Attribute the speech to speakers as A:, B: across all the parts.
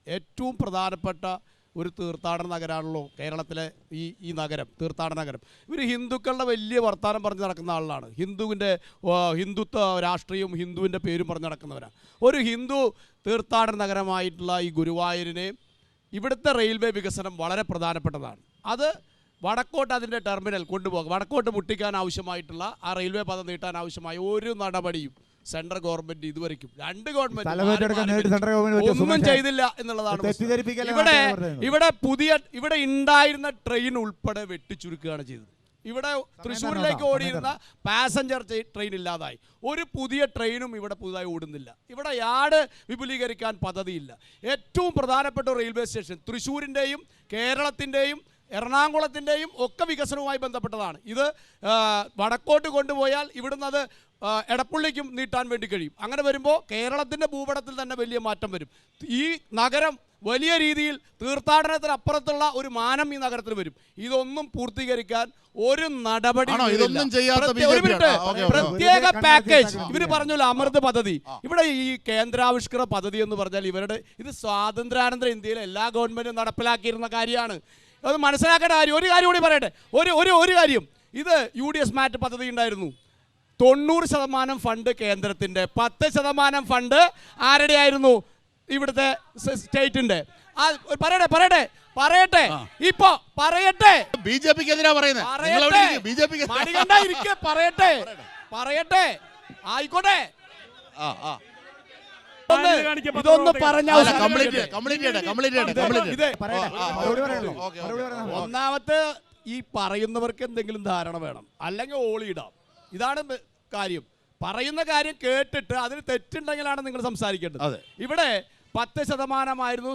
A: ഏറ്റവും പ്രധാനപ്പെട്ട ഒരു തീർത്ഥാടന നഗരമാണല്ലോ കേരളത്തിലെ ഈ നഗരം, തീർത്ഥാടന നഗരം. ഇവർ ഹിന്ദുക്കളുടെ വലിയ വർത്തമാനം പറഞ്ഞ് നടക്കുന്ന ആളാണ്. ഹിന്ദുത്വ രാഷ്ട്രീയവും ഹിന്ദുവിൻ്റെ പേരും പറഞ്ഞ് നടക്കുന്നവരാണ്. ഒരു ഹിന്ദു തീർത്ഥാടന നഗരമായിട്ടുള്ള ഈ ഗുരുവായൂരിനെ ഇവിടുത്തെ റെയിൽവേ വികസനം വളരെ പ്രധാനപ്പെട്ടതാണ്. അത് വടക്കോട്ട് അതിൻ്റെ ടെർമിനൽ കൊണ്ടുപോകുക, വടക്കോട്ട് മുട്ടിക്കാൻ ആവശ്യമായിട്ടുള്ള ആ റെയിൽവേ പാത നീട്ടാൻ ആവശ്യമായ ഒരു നടപടിയും സെൻട്രൽ ഗവൺമെന്റ് ഇതുവരെയ്ക്കും, രണ്ട് ഗവൺമെന്റ് ഒന്നും ചെയ്തില്ല എന്നുള്ളതാണ്. ഇവിടെ ഉണ്ടായിരുന്ന ട്രെയിൻ ഉൾപ്പെടെ വെട്ടിച്ചുരുക്കുകയാണ് ചെയ്തത്. ഇവിടെ തൃശ്ശൂരിലേക്ക് ഓടിയിരുന്ന പാസഞ്ചർ ട്രെയിൻ ഇല്ലാതായി. ഒരു പുതിയ ട്രെയിനും ഇവിടെ പുതുതായി ഓടുന്നില്ല. ഇവിടെ യാർഡ് വിപുലീകരിക്കാൻ പദ്ധതിയില്ല. ഏറ്റവും പ്രധാനപ്പെട്ട റെയിൽവേ സ്റ്റേഷൻ തൃശ്ശൂരിൻ്റെയും കേരളത്തിൻ്റെയും എറണാകുളത്തിൻ്റെയും ഒക്കെ വികസനവുമായി ബന്ധപ്പെട്ടതാണ്. ഇത് വടക്കോട്ട് കൊണ്ടുപോയാൽ ഇവിടുന്ന് അത് എടപ്പള്ളിക്കും നീട്ടാൻ വേണ്ടി കഴിയും. അങ്ങനെ വരുമ്പോൾ കേരളത്തിൻ്റെ ഭൂപടത്തിൽ തന്നെ വലിയ മാറ്റം വരും. ഈ നഗരം വലിയ രീതിയിൽ തീർത്ഥാടനത്തിനപ്പുറത്തുള്ള ഒരു മാനം ഈ നഗരത്തിൽ വരും. ഇതൊന്നും പൂർത്തീകരിക്കാൻ ഒരു നടപടി, പ്രത്യേക പാക്കേജ് ഇവർ പറഞ്ഞല്ലോ, അമൃത് പദ്ധതി. ഇവിടെ ഈ കേന്ദ്രാവിഷ്കൃത പദ്ധതി എന്ന് പറഞ്ഞാൽ ഇത് സ്വാതന്ത്ര്യാനന്തര ഇന്ത്യയിലെ എല്ലാ ഗവൺമെന്റും നടപ്പിലാക്കിയിരുന്ന കാര്യമാണ്. അത് മനസ്സിലാക്കേണ്ട കാര്യം. ഒരു കാര്യം കൂടി പറയട്ടെ, ഒരു കാര്യം. ഇത് UDS മാറ്റ് പദ്ധതി ഉണ്ടായിരുന്നു. 90% ഫണ്ട് കേന്ദ്രത്തിൻ്റെ, 10% ഫണ്ട് ആരുടെ ആയിരുന്നു? ഇവിടുത്തെ സ്റ്റേറ്റിന്റെ. പറയട്ടെ ഇപ്പൊ പറയട്ടെ,
B: ബിജെപിക്കെതിരാ പറയുന്നത്.
A: പറയട്ടെ ആയിക്കോട്ടെ. ഇതൊന്ന് പറഞ്ഞ ഒന്നാമത്തെ ഈ പറയുന്നവർക്ക് എന്തെങ്കിലും ധാരണ വേണം, അല്ലെങ്കിൽ ഓളിയിടാം. ഇതാണ് കാര്യം. പറയുന്ന കാര്യം കേട്ടിട്ട് അതിന് തെറ്റുണ്ടെങ്കിലാണ് നിങ്ങൾ സംസാരിക്കേണ്ടത്. ഇവിടെ 10%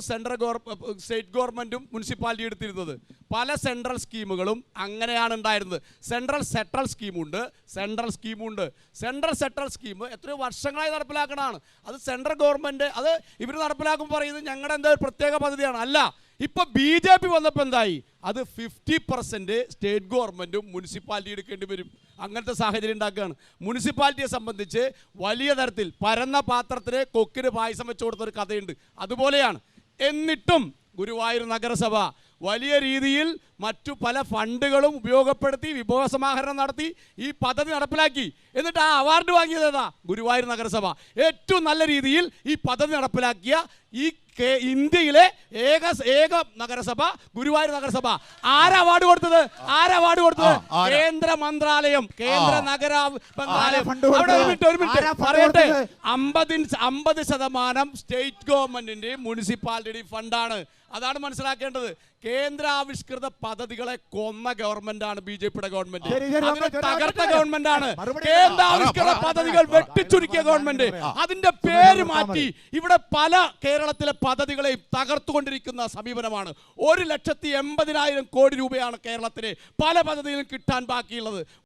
A: സ്റ്റേറ്റ് ഗവൺമെന്റും മുനിസിപ്പാലിറ്റി എടുത്തിരുന്നത്. പല സെൻട്രൽ സ്കീമുകളും അങ്ങനെയാണ് ഉണ്ടായിരുന്നത്. സെൻട്രൽ സെട്രൽ സ്കീം എത്രയോ വർഷങ്ങളായി നടപ്പിലാക്കണതാണ്. അത് സെൻട്രൽ ഗവൺമെന്റ് അത് ഇവർ നടപ്പിലാക്കുമ്പോൾ പറയുന്നത് ഞങ്ങളുടെ എന്താ പ്രത്യേക പദ്ധതിയാണ്. അല്ല, ഇപ്പൊ BJP വന്നപ്പോൾ എന്തായി? അത് 50% സ്റ്റേറ്റ് ഗവൺമെന്റും മുനിസിപ്പാലിറ്റി എടുക്കേണ്ടി വരും. അങ്ങനത്തെ സാഹചര്യം ഉണ്ടാക്കുകയാണ്. മുനിസിപ്പാലിറ്റിയെ സംബന്ധിച്ച് വലിയ തരത്തിൽ പരന്ന പാത്രത്തിന് കൊക്കിന് പായസം വെച്ചു കൊടുത്തൊരു കഥയുണ്ട്. അതുപോലെയാണ്. എന്നിട്ടും ഗുരുവായൂർ നഗരസഭ വലിയ രീതിയിൽ മറ്റു പല ഫണ്ടുകളും ഉപയോഗപ്പെടുത്തി വിഭവസമാഹരണം നടത്തി ഈ പദ്ധതി നടപ്പിലാക്കി. എന്നിട്ട് ആ അവാർഡ് വാങ്ങിയത് ഏതാ? ഗുരുവായൂർ നഗരസഭ. ഏറ്റവും നല്ല രീതിയിൽ ഈ പദ്ധതി നടപ്പിലാക്കിയ ഈ ഇന്ത്യയിലെ ഏക നഗരസഭ ഗുരുവായൂർ നഗരസഭ. ആരാ അവാർഡ് കൊടുത്തത്? കേന്ദ്ര മന്ത്രാലയം, കേന്ദ്ര നഗര മന്ത്രാലയം. പറയട്ടെ, 50% സ്റ്റേറ്റ് ഗവൺമെന്റിന്റെയും മുനിസിപ്പാലിറ്റിയുടെയും ഫണ്ടാണ്. അതാണ് മനസ്സിലാക്കേണ്ടത്. കേന്ദ്രാവിഷ്കൃത പദ്ധതികളെ കൊന്ന ഗവൺമെന്റാണ് BJPയുടെ ഗവൺമെന്റ്. തകർത്ത ഗവൺമെന്റാണ്. കേന്ദ്രാവിഷ്കൃത പദ്ധതികൾ വെട്ടിച്ചുരുക്കിയ ഗവൺമെന്റ്. അതിന്റെ പേര് മാറ്റി ഇവിടെ പല കേരളത്തിലെ പദ്ധതികളെയും തകർത്തുകൊണ്ടിരിക്കുന്ന സമീപനമാണ്. 1,80,000 കോടി രൂപയാണ് കേരളത്തിന് പല പദ്ധതികളും കിട്ടാൻ ബാക്കിയുള്ളത്.